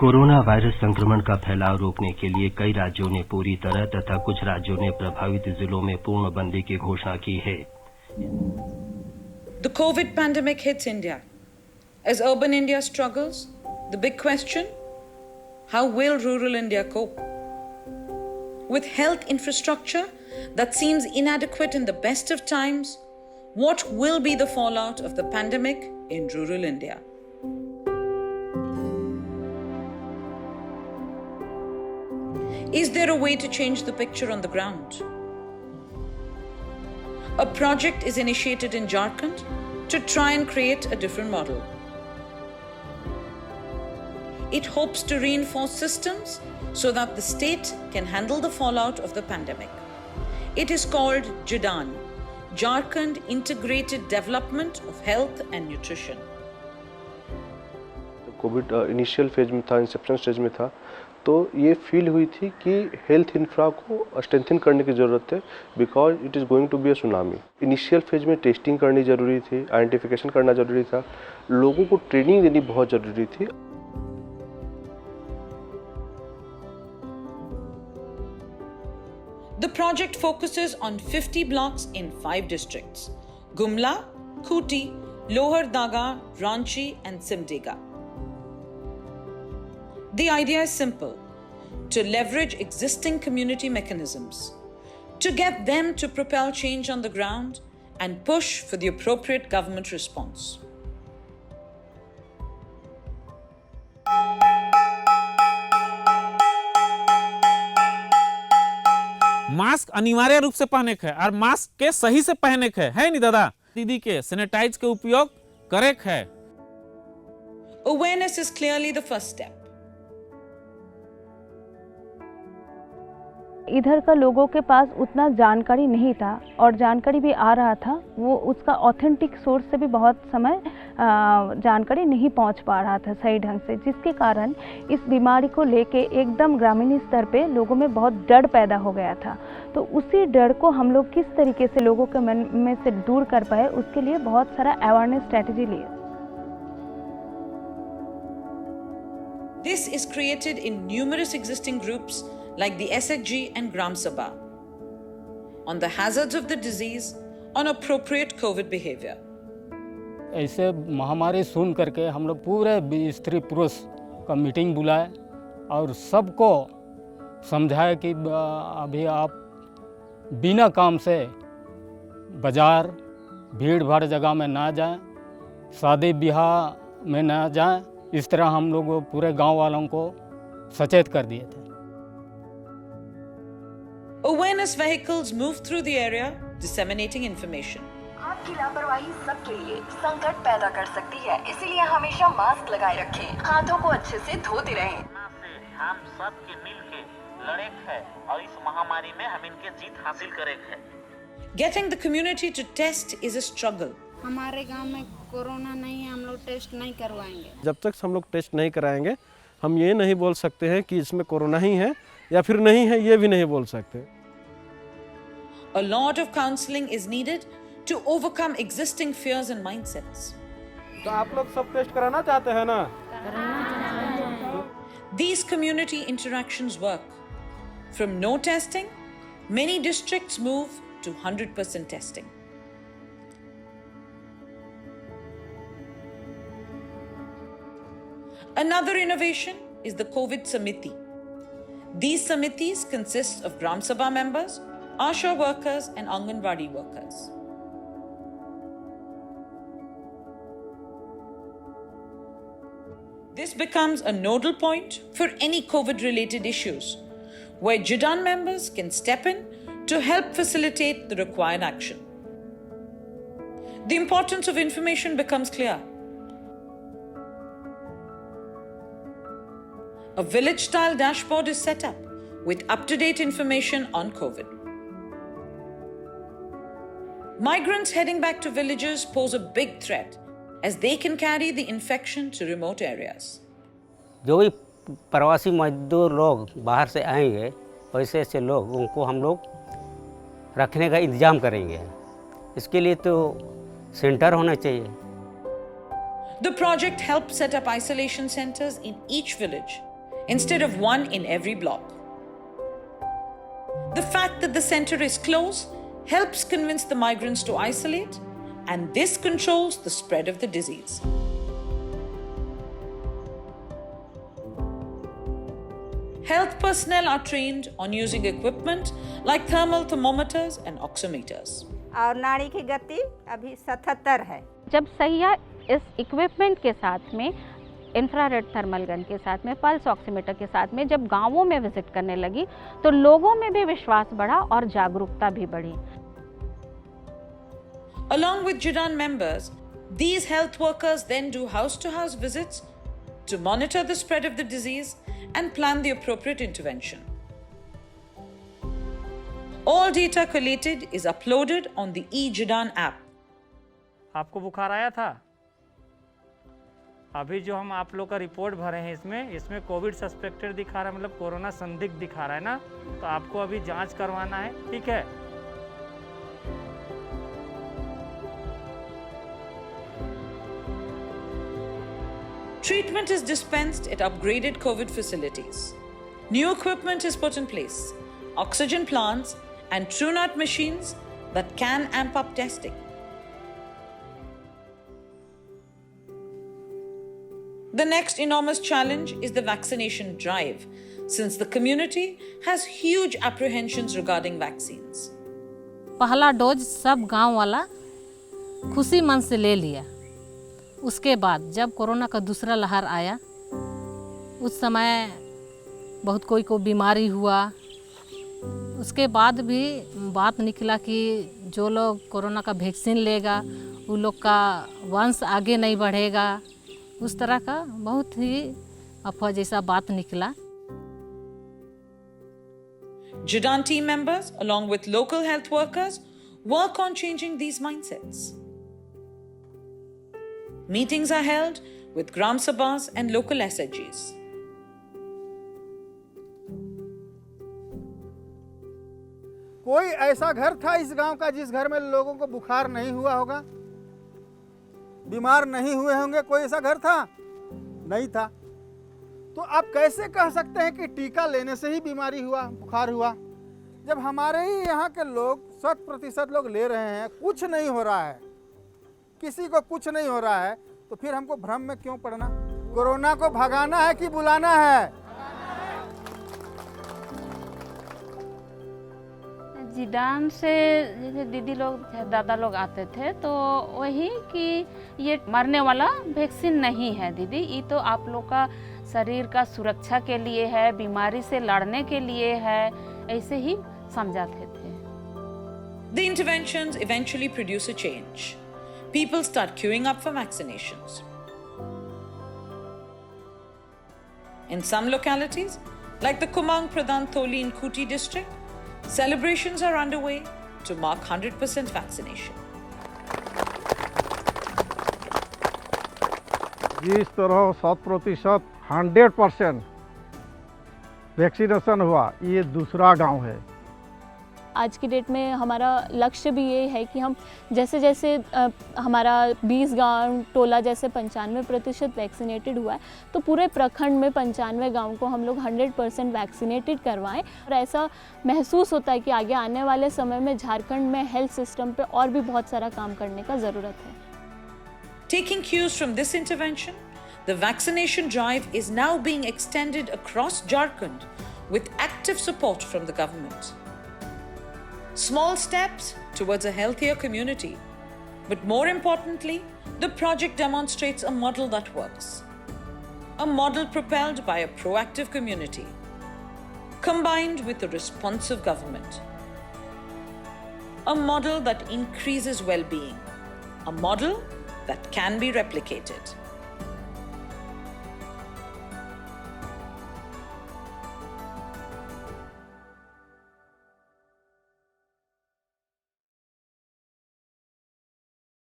Corona virus संक्रमण का फैलाव रोकने के लिए कई राज्यों ने पूरी तरह तथा कुछ राज्यों ने प्रभावित जिलों में पूर्णबंदी की घोषणा की है। The COVID pandemic hits India. As urban India struggles, the big question, how will rural India cope? With health infrastructure that seems inadequate in the best of times, what will be the fallout of the pandemic in rural India? Is there a way to change the picture on the ground? A project is initiated in Jharkhand to try and create a different model. It hopes to reinforce systems so that the state can handle the fallout of the pandemic. It is called JIDAN, Jharkhand Integrated Development of Health and Nutrition. Covid initial phase में था, Inception stage में था, तो ये feel हुई थी कि health infra को स्ट्रेंथन करने की ज़रूरत है, because it is going to be a tsunami. Initial phase में टेस्टिंग करनी ज़रूरी थी, आइडेंटिफिकेशन करना ज़रूरी था, लोगों को ट्रेनिंग देनी बहुत ज़रूरी थी। The project focuses on 50 blocks in 5 districts: Gumla, Khuti, Lohardaga, Ranchi and Simdega. The idea is simple: to leverage existing community mechanisms, to get them to propel change on the ground and push for the appropriate government response. Mask अनिवार्य रूप से पहने के है और mask के सही से पहने के है नहीं दादा दीदी के सैनिटाइज के उपयोग करे है। Awareness is clearly the first step. इधर का लोगों के पास उतना जानकारी नहीं था और जानकारी भी आ रहा था, वो उसका ऑथेंटिक सोर्स से भी बहुत समय जानकारी नहीं पहुंच पा रहा था सही ढंग से, जिसके कारण इस बीमारी को लेके एकदम ग्रामीण स्तर पे लोगों में बहुत डर पैदा हो गया था। तो उसी डर को हम लोग किस तरीके से लोगों के मन में से दूर कर पाए, उसके लिए बहुत सारा अवेयरनेस स्ट्रेटजी लिए। This is created in numerous existing groups like the SHG and Gram Sabha on the hazards of the disease, on appropriate COVID behavior. ऐसे महामारी सुन करके हम लोग पूरे स्त्री पुरुष का मीटिंग बुलाए और सबको समझाए कि अभी आप बिना काम से बाजार भीड़ भाड़ जगह में ना जाएं, शादी ब्याह में ना जाएं। इस तरह हम लोग पूरे गांव वालों को सचेत कर दिए थे। Awareness vehicles move through the area, disseminating information. आपकी लापरवाही सबके लिए संकट पैदा कर सकती है, इसीलिए हमेशा मास्क लगाए रखें, हाथों को अच्छे से धोते रहें। हम सब के मिल के लड़े हैं और इस महामारी में हम इनके जीत हासिल करें हैं। Getting the community to test is a struggle. हमारे गांव में कोरोना नहीं है, हम लोग टेस्ट नहीं करवाएंगे। जब तक हम लोग टेस्ट नहीं कराएंगे, हम ये नहीं बोल सकते हैं कि इसमें कोरोना ही है या फिर नहीं है, ये भी नहीं बोल सकते। A lot of counseling is needed to overcome existing fears and mindsets. तो आप लोग सब टेस्ट कराना चाहते हैं ना? These community interactions work. From no testing, many districts move to 100% testing. Another innovation is the COVID Samiti. These Samitis consist of Gram Sabha members, Asha workers and Anganwadi workers. This becomes a nodal point for any COVID-related issues, where JIDAN members can step in to help facilitate the required action. The importance of information becomes clear. A village-style dashboard is set up with up-to-date information on COVID. Migrants heading back to villages pose a big threat as they can carry the infection to remote areas. जो भी प्रवासी मजदूर लोग बाहर से आएंगे, वैसे ऐसे लोग उनको हम लोग रखने का इंतजाम करेंगे। इसके लिए तो सेंटर होना चाहिए। The project helped set up isolation centers in each village instead of one in every block. The fact that the center is close helps convince the migrants to isolate, and this controls the spread of the disease. Health personnel are trained on using equipment like thermal thermometers and oximeters. और नाड़ी की गति अभी 77 है। जब सैया इस equipment के साथ में, इंफ्रारेड थर्मल गन के साथ में, पल्स ऑक्सीमीटर के साथ में जब गांवों में विजिट करने लगी तो लोगों में भी विश्वास बढ़ा और जागरूकता भी बढ़ी। Along with JIDAN members, these health workers then do house-to-house visits to monitor the spread of the disease and plan the appropriate intervention. All data collated is uploaded on the eJIDAN app. आपको बुखार आया था? अभी जो हम आप लोग का रिपोर्ट भरे हैं इसमें कोविड सस्पेक्टेड दिखा रहा है, मतलब कोरोना संदिग्ध दिखा रहा है ना, तो आपको अभी जांच करवाना है, ठीक है? Treatment is dispensed at upgraded COVID facilities. New equipment is put in place, oxygen plants and TrueNat machines that can amp up testing. The next enormous challenge is the vaccination drive, since the community has huge apprehensions regarding vaccines. पहला dose सब गांव वाला खुशी मन से ले लिया। उसके बाद जब कोरोना का दूसरा लहर आया, उस समय बहुत कोई को बीमारी हुआ। उसके बाद भी बात निकला कि जो लोग कोरोना का वैक्सीन लेगा वो लोग का वंश आगे नहीं बढ़ेगा। उस तरह का बहुत ही अफवाह जैसा बात निकला। JIDAN team members, along with local health workers, work on changing these mindsets. Meetings are held with Gram Sabhas and local SHGs. कोई ऐसा घर था इस गांव का जिस घर में लोगों को बुखार नहीं हुआ होगा, बीमार नहीं हुए होंगे? कोई ऐसा घर था? नहीं था। तो आप कैसे कह सकते हैं कि टीका लेने से ही बीमारी हुआ, बुखार हुआ? जब हमारे ही यहाँ के लोग 100% लोग ले रहे हैं, कुछ नहीं हो रहा है, किसी को कुछ नहीं हो रहा है, तो फिर हमको भ्रम में क्यों पड़ना? कोरोना को भगाना है कि बुलाना है? जिडान से जैसे दीदी लोग, दादा लोग आते थे तो वही कि ये मरने वाला वैक्सीन नहीं है दीदी, ये तो आप लोग का शरीर का सुरक्षा के लिए है, बीमारी से लड़ने के लिए है, ऐसे ही समझाते थे। The interventions eventually produce a change. People start queuing up for vaccinations. In some localities, like the Kumang Pradhan Tholi in Kuti district, celebrations are underway to mark 100% vaccination. जिस तरह 100% 100% वैक्सीनेशन हुआ, ये दूसरा गांव है। आज की डेट में हमारा लक्ष्य भी ये है कि हम जैसे जैसे हमारा 20 गांव टोला जैसे 95% वैक्सीनेटेड हुआ है, तो पूरे प्रखंड में 95 गांव को हम लोग 100% वैक्सीनेटेड करवाएं। और ऐसा महसूस होता है कि आगे आने वाले समय में झारखंड में हेल्थ सिस्टम पे और भी बहुत सारा काम करने का ज़रूरत है। Taking cues from this intervention, the vaccination drive is now being extended across Jharkhand with active support from the government. Small steps towards a healthier community. But more importantly, the project demonstrates a model that works. A model propelled by a proactive community, combined with a responsive government. A model that increases well-being. A model that can be replicated.